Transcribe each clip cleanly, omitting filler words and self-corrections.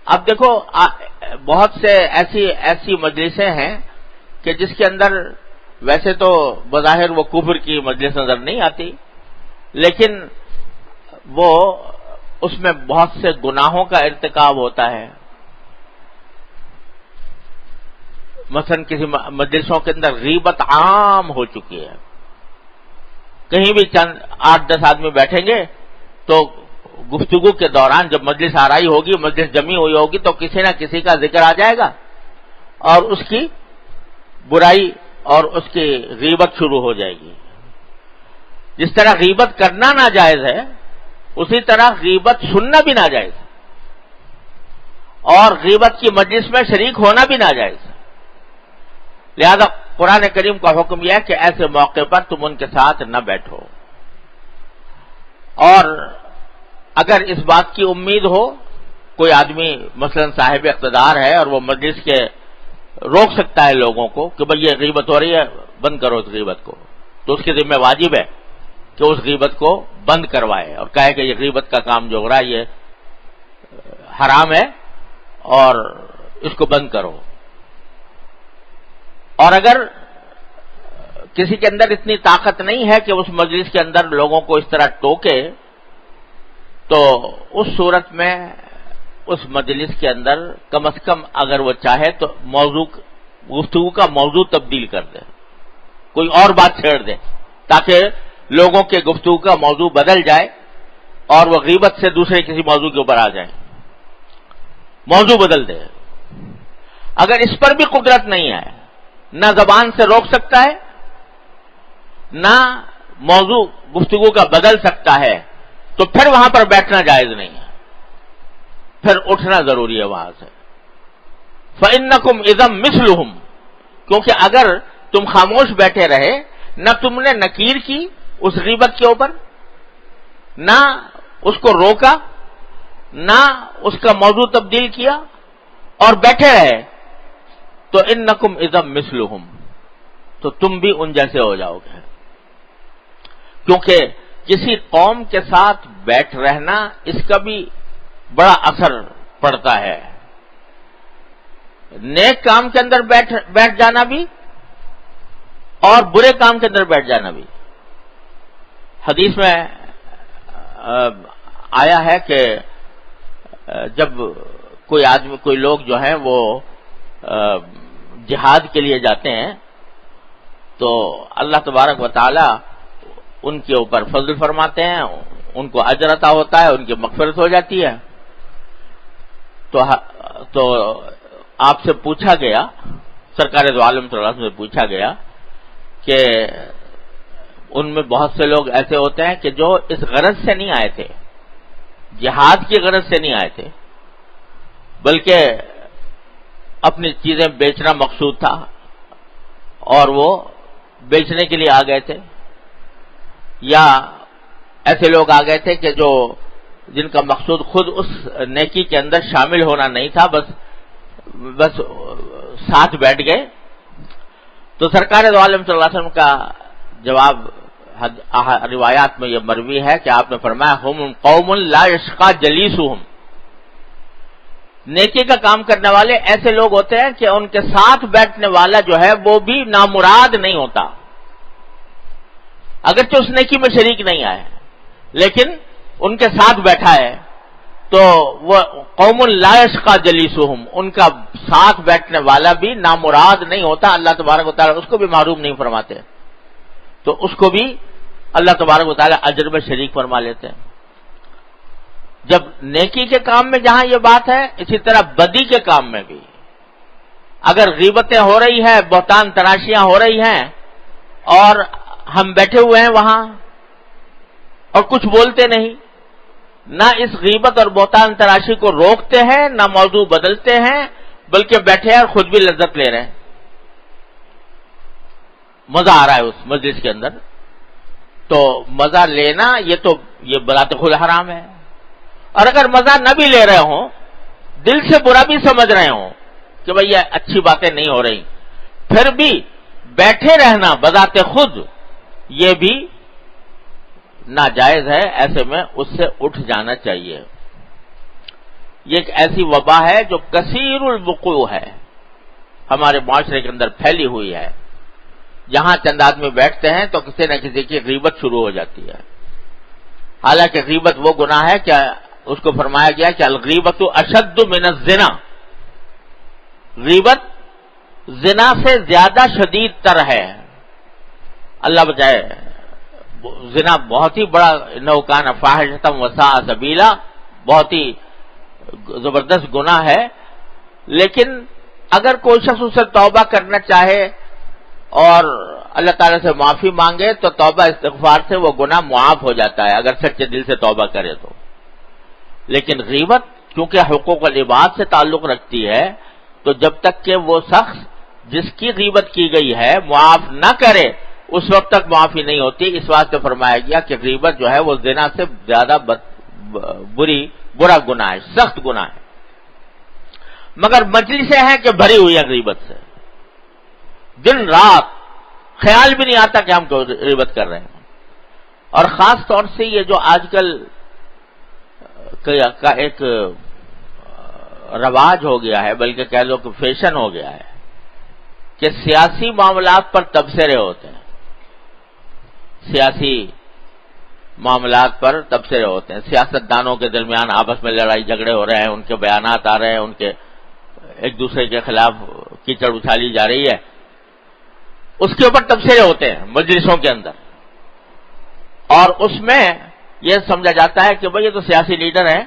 اب دیکھو بہت سے ایسی مجلسیں ہیں کہ جس کے اندر ویسے تو بظاہر وہ کفر کی مجلس نظر نہیں آتی، لیکن وہ اس میں بہت سے گناہوں کا ارتکاب ہوتا ہے. مثلا کسی مجلسوں کے اندر غیبت عام ہو چکی ہے. کہیں بھی چند 8-10 آدمی بیٹھیں گے تو گفتگو کے دوران جب مجلس آرائی ہوگی، مجلس جمی ہوئی ہوگی، تو کسی نہ کسی کا ذکر آ جائے گا اور اس کی برائی اور اس کی غیبت شروع ہو جائے گی. جس طرح غیبت کرنا ناجائز ہے، اسی طرح غیبت سننا بھی ناجائز ہے، اور غیبت کی مجلس میں شریک ہونا بھی ناجائز ہے. لہذا قرآن کریم کا حکم یہ ہے کہ ایسے موقع پر تم ان کے ساتھ نہ بیٹھو. اور اگر اس بات کی امید ہو، کوئی آدمی مثلا صاحب اقتدار ہے اور وہ مجلس کے روک سکتا ہے لوگوں کو کہ بھئی یہ غیبت ہو رہی ہے، بند کرو اس غیبت کو، تو اس کے ذمہ واجب ہے کہ اس غیبت کو بند کروائے اور کہے کہ یہ غیبت کا کام جو ہو رہا ہے یہ حرام ہے اور اس کو بند کرو. اور اگر کسی کے اندر اتنی طاقت نہیں ہے کہ اس مجلس کے اندر لوگوں کو اس طرح ٹوکے، تو اس صورت میں اس مجلس کے اندر کم از کم اگر وہ چاہے تو گفتگو کا موضوع تبدیل کر دے، کوئی اور بات چھیڑ دے تاکہ لوگوں کے گفتگو کا موضوع بدل جائے اور وہ غیبت سے دوسرے کسی موضوع کے اوپر آ جائیں، موضوع بدل دے. اگر اس پر بھی قدرت نہیں ہے، نہ زبان سے روک سکتا ہے، نہ موضوع گفتگو کا بدل سکتا ہے، تو پھر وہاں پر بیٹھنا جائز نہیں ہے، پھر اٹھنا ضروری ہے وہاں سے. فَإِنَّكُمْ إِذًا مِثْلُهُمْ، کیونکہ اگر تم خاموش بیٹھے رہے، نہ تم نے نکیر کی اس غیبت کے اوپر، نہ اس کو روکا، نہ اس کا موضوع تبدیل کیا، اور بیٹھے رہے، تو انکم اذا مثلہم، تو تم بھی ان جیسے ہو جاؤ گے. کیونکہ کسی قوم کے ساتھ بیٹھ رہنا اس کا بھی بڑا اثر پڑتا ہے. نیک کام کے اندر بیٹھ جانا بھی اور برے کام کے اندر بیٹھ جانا بھی. حدیث میں آیا ہے کہ جب کوئی لوگ جو ہیں وہ جہاد کے لیے جاتے ہیں تو اللہ تبارک و تعالی ان کے اوپر فضل فرماتے ہیں، ان کو اجر عطا ہوتا ہے، ان کی مغفرت ہو جاتی ہے. تو آپ سے پوچھا گیا، سرکار دو عالم صلی اللہ علیہ وسلم سے پوچھا گیا کہ ان میں بہت سے لوگ ایسے ہوتے ہیں کہ جو اس غرض سے نہیں آئے تھے، جہاد کی غرض سے نہیں آئے تھے، بلکہ اپنی چیزیں بیچنا مقصود تھا اور وہ بیچنے کے لیے آ گئے تھے، یا ایسے لوگ آ گئے تھے کہ جن کا مقصود خود اس نیکی کے اندر شامل ہونا نہیں تھا، بس ساتھ بیٹھ گئے. تو سرکار دو عالم صلی اللہ علیہ وسلم کا جواب روایات میں یہ مروی ہے کہ آپ نے فرمایا ہم قوم لا یشقى جلیسهم، نیکی کا کام کرنے والے ایسے لوگ ہوتے ہیں کہ ان کے ساتھ بیٹھنے والا جو ہے وہ بھی نامراد نہیں ہوتا، اگرچہ اس نیکی میں شریک نہیں آئے لیکن ان کے ساتھ بیٹھا ہے، تو وہ قوم لا یشقى جلیسهم، ان کا ساتھ بیٹھنے والا بھی نامراد نہیں ہوتا. اللہ تبارک و تعالیٰ اس کو بھی محروم نہیں فرماتے، تو اس کو بھی اللہ تبارک و تعالیٰ اجر میں شریک فرما لیتے ہیں. جب نیکی کے کام میں جہاں یہ بات ہے، اسی طرح بدی کے کام میں بھی اگر غیبتیں ہو رہی ہیں، بہتان تراشیاں ہو رہی ہیں، اور ہم بیٹھے ہوئے ہیں وہاں اور کچھ بولتے نہیں، نہ اس غیبت اور بہتان تراشی کو روکتے ہیں، نہ موضوع بدلتے ہیں، بلکہ بیٹھے ہیں اور خود بھی لذت لے رہے ہیں، مزہ آ رہا ہے اس مجلس کے اندر. تو مزہ لینا یہ بذات خود حرام ہے. اور اگر مزہ نہ بھی لے رہے ہوں، دل سے برا بھی سمجھ رہے ہوں کہ بھئی یہ اچھی باتیں نہیں ہو رہی، پھر بھی بیٹھے رہنا بذات خود یہ بھی ناجائز ہے. ایسے میں اس سے اٹھ جانا چاہیے. یہ ایک ایسی وبا ہے جو کثیر الوقوع ہے، ہمارے معاشرے کے اندر پھیلی ہوئی ہے. جہاں چند آدمی بیٹھتے ہیں تو کسی نہ کسی کی غیبت شروع ہو جاتی ہے. حالانکہ غیبت وہ گناہ ہے کہ اس کو فرمایا گیا کہ الغیبت اشد من الزنا، غیبت زنا سے زیادہ شدید تر ہے. اللہ بچائے، زنا بہت ہی بڑا، انہ کان فاحشۃ وساء سبیلا، بہت ہی زبردست گناہ ہے. لیکن اگر کوئی شخص اسے توبہ کرنا چاہے اور اللہ تعالیٰ سے معافی مانگے تو توبہ استغفار سے وہ گناہ معاف ہو جاتا ہے، اگر سچے دل سے توبہ کرے تو. لیکن غیبت کیونکہ حقوق العباد سے تعلق رکھتی ہے، تو جب تک کہ وہ شخص جس کی غیبت کی گئی ہے معاف نہ کرے اس وقت تک معافی نہیں ہوتی. اس واسطے فرمایا گیا کہ غیبت جو ہے وہ زنا سے زیادہ برا گناہ ہے، سخت گناہ ہے. مگر مجلسیں ہیں کہ بھری ہوئی ہیں غیبت سے، دن رات خیال بھی نہیں آتا کہ ہم غیبت کر رہے ہیں. اور خاص طور سے یہ جو آج کل کا ایک رواج ہو گیا ہے، بلکہ کہہ لو کہ فیشن ہو گیا ہے، کہ سیاسی معاملات پر تبصرے ہوتے ہیں. سیاسی معاملات پر تبصرے ہوتے ہیں، سیاست دانوں کے درمیان آپس میں لڑائی جھگڑے ہو رہے ہیں، ان کے بیانات آ رہے ہیں، ان کے ایک دوسرے کے خلاف کیچڑ اچھالی جا رہی ہے، اس کے اوپر تبصرے ہوتے ہیں مجلسوں کے اندر. اور اس میں یہ سمجھا جاتا ہے کہ بھئی یہ تو سیاسی لیڈر ہیں،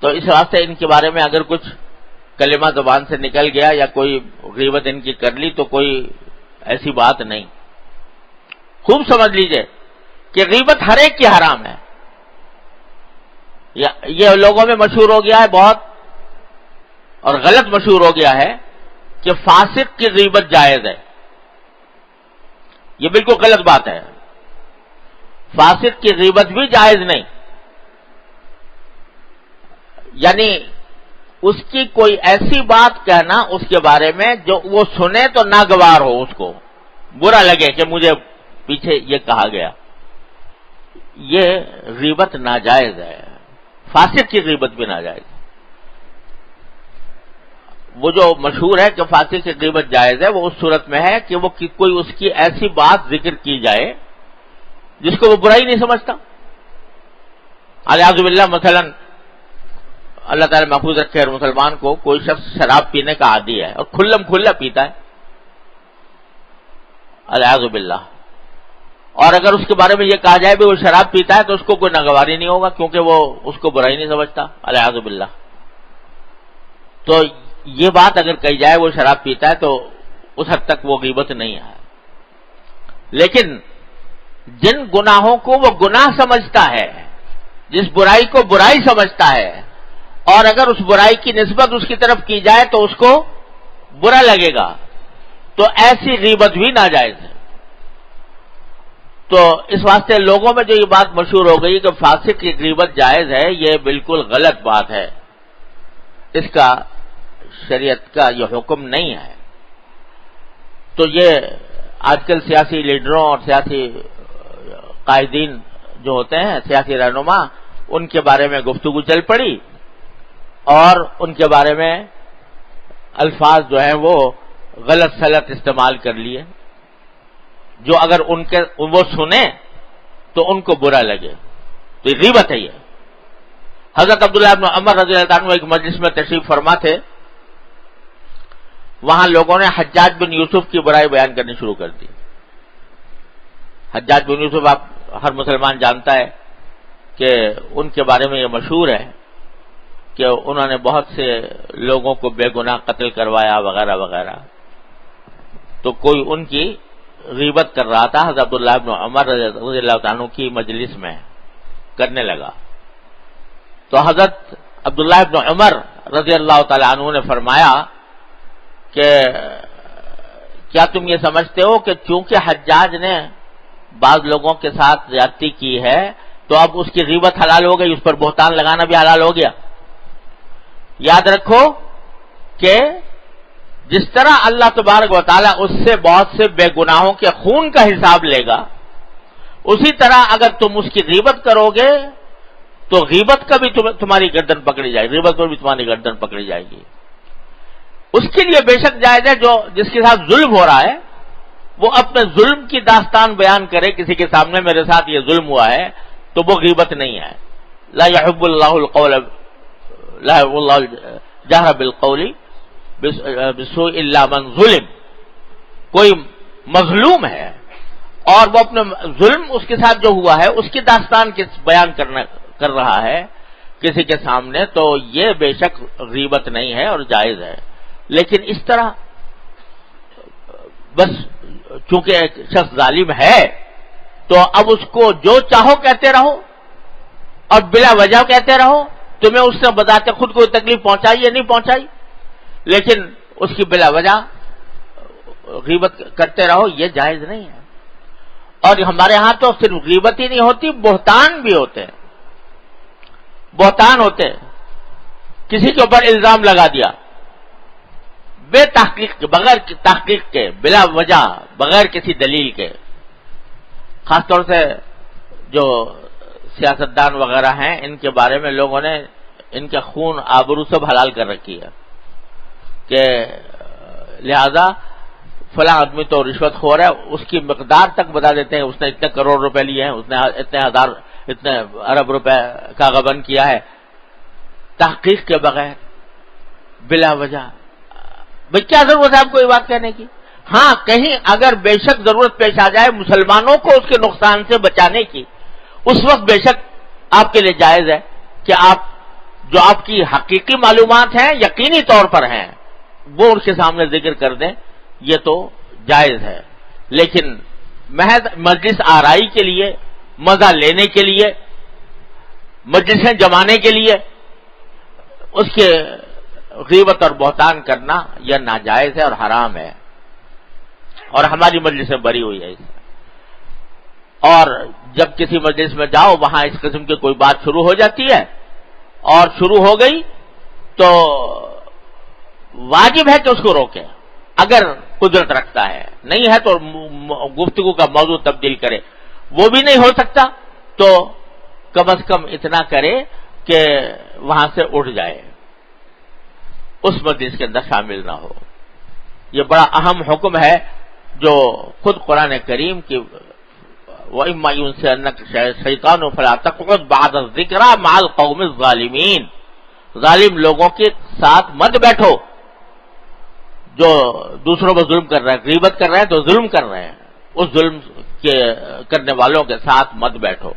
تو اس واسطے ان کے بارے میں اگر کچھ کلمہ زبان سے نکل گیا یا کوئی غیبت ان کی کر لی تو کوئی ایسی بات نہیں. خوب سمجھ لیجئے کہ غیبت ہر ایک کی حرام ہے. یہ لوگوں میں مشہور ہو گیا ہے بہت، اور غلط مشہور ہو گیا ہے کہ فاسق کی غیبت جائز ہے. یہ بالکل غلط بات ہے. فاسق کی غیبت بھی جائز نہیں، یعنی اس کی کوئی ایسی بات کہنا اس کے بارے میں جو وہ سنے تو ناگوار ہو، اس کو برا لگے کہ مجھے پیچھے یہ کہا گیا، یہ غیبت ناجائز ہے. فاسق کی غیبت بھی ناجائز ہے. وہ جو مشہور ہے کہ فاسق کی غیبت جائز ہے، وہ اس صورت میں ہے کہ وہ کوئی اس کی ایسی بات ذکر کی جائے جس کو وہ برائی نہیں سمجھتا. اعوذ باللہ، مثلا اللہ تعالیٰ محفوظ رکھے ہر مسلمان کو، کوئی شخص شراب پینے کا عادی ہے اور کھلم کھلا پیتا ہے، اعوذ باللہ، اور اگر اس کے بارے میں یہ کہا جائے بھی وہ شراب پیتا ہے تو اس کو کوئی ناگواری نہیں ہوگا کیونکہ وہ اس کو برائی نہیں سمجھتا، اعوذ باللہ. تو یہ بات اگر کہی جائے وہ شراب پیتا ہے تو اس حد تک وہ غیبت نہیں ہے. لیکن جن گناہوں کو وہ گناہ سمجھتا ہے، جس برائی کو برائی سمجھتا ہے، اور اگر اس برائی کی نسبت اس کی طرف کی جائے تو اس کو برا لگے گا، تو ایسی غیبت بھی ناجائز ہے. تو اس واسطے لوگوں میں جو یہ بات مشہور ہو گئی کہ فاسق کی غیبت جائز ہے، یہ بالکل غلط بات ہے. اس کا شریعت کا یہ حکم نہیں ہے. تو یہ آج کل سیاسی لیڈروں اور سیاسی قائدین جو ہوتے ہیں، سیاسی رہنما، ان کے بارے میں گفتگو چل پڑی اور ان کے بارے میں الفاظ جو ہیں وہ غلط سلط استعمال کر لیے، جو اگر وہ سنیں تو ان کو برا لگے، تو یہ غیبت ہے. یہ حضرت عبداللہ بن عمر رضی اللہ عنہ ایک مجلس میں تشریف فرما تھے، وہاں لوگوں نے حجاج بن یوسف کی برائی بیان کرنی شروع کر دی. حجاج بن یوسف آپ ہر مسلمان جانتا ہے کہ ان کے بارے میں یہ مشہور ہے کہ انہوں نے بہت سے لوگوں کو بے گناہ قتل کروایا وغیرہ وغیرہ. تو کوئی ان کی غیبت کر رہا تھا، حضرت عبداللہ بن عمر رضی اللہ عنہ کی مجلس میں کرنے لگا. تو حضرت عبداللہ بن عمر رضی اللہ تعالی عنہ نے فرمایا کہ کیا تم یہ سمجھتے ہو کہ چونکہ حجاج نے بعض لوگوں کے ساتھ زیادتی کی ہے تو اب اس کی غیبت حلال ہو گئی، اس پر بہتان لگانا بھی حلال ہو گیا؟ یاد رکھو کہ جس طرح اللہ تبارک و تعالیٰ اس سے بہت سے بے گناہوں کے خون کا حساب لے گا، اسی طرح اگر تم اس کی غیبت کرو گے تو غیبت کا بھی تمہاری گردن پکڑی جائے گی، غیبت پر بھی تمہاری گردن پکڑی جائے گی. اس کے لیے بے شک جائز ہے جس کے ساتھ ظلم ہو رہا ہے وہ اپنے ظلم کی داستان بیان کرے کسی کے سامنے، میرے ساتھ یہ ظلم ہوا ہے، تو وہ غیبت نہیں ہے. لا يحب اللہ القول لا يحب اللہ الجہر بالقول بالسوء الا من ظلم. کوئی مظلوم ہے اور وہ اپنے ظلم اس کے ساتھ جو ہوا ہے اس کی داستان بیان کر رہا ہے کسی کے سامنے، تو یہ بے شک غیبت نہیں ہے اور جائز ہے. لیکن اس طرح بس چونکہ ایک شخص ظالم ہے تو اب اس کو جو چاہو کہتے رہو اور بلا وجہ کہتے رہو، تمہیں اس سے بذات خود کوئی تکلیف پہنچائی یا نہیں پہنچائی، لیکن اس کی بلا وجہ غیبت کرتے رہو، یہ جائز نہیں ہے. اور ہمارے ہاں تو صرف غیبت ہی نہیں ہوتی، بہتان بھی ہوتے ہیں. بہتان ہوتے ہیں، کسی کے اوپر الزام لگا دیا بے تحقیق کے، بغیر تحقیق کے، بلا وجہ، بغیر کسی دلیل کے. خاص طور سے جو سیاستدان وغیرہ ہیں ان کے بارے میں لوگوں نے ان کے خون آبرو سب حلال کر رکھی ہے کہ لہذا فلاں آدمی تو رشوت خور ہے، اس کی مقدار تک بتا دیتے ہیں، اس نے اتنے کروڑ روپے لیے ہیں، اس نے اتنے ارب روپے کا غبن کیا ہے، تحقیق کے بغیر بلا وجہ. بھئی کیا ضرورت ہے آپ کو یہ بات کہنے کی؟ ہاں کہیں اگر بے شک ضرورت پیش آ جائے مسلمانوں کو اس کے نقصان سے بچانے کی، اس وقت بے شک آپ کے لیے جائز ہے کہ آپ جو آپ کی حقیقی معلومات ہیں، یقینی طور پر ہیں، وہ ان کے سامنے ذکر کر دیں، یہ تو جائز ہے. لیکن محض مجلس آرائی کے لیے، مزہ لینے کے لیے، مجلسیں جمانے کے لیے اس کے غیبت اور بہتان کرنا یہ ناجائز ہے اور حرام ہے، اور ہماری مجلسیں بری ہوئی ہے اس سے. اور جب کسی مجلس میں جاؤ وہاں اس قسم کی کوئی بات شروع ہو جاتی ہے اور شروع ہو گئی تو واجب ہے کہ اس کو روکے اگر قدرت رکھتا ہے، نہیں ہے تو گفتگو کا موضوع تبدیل کرے. وہ بھی نہیں ہو سکتا تو کم از کم اتنا کرے کہ وہاں سے اٹھ جائے، اس مجلس کے اندر شامل نہ ہو. یہ بڑا اہم حکم ہے جو خود قرآن کریم کی وَإِمَّا يُنسِيَنَّكَ الشَّيْطَانُ فَلَا تَقْعُدْ بَعْدَ الذِّكْرَىٰ مَعَ الْقَوْمِ الظَّالِمِينَ. ظالم لوگوں کے ساتھ مت بیٹھو جو دوسروں پر ظلم کر رہے ہیں، غیبت کر رہے ہیں تو ظلم کر رہے ہیں، اس ظلم کے کرنے والوں کے ساتھ مت بیٹھو.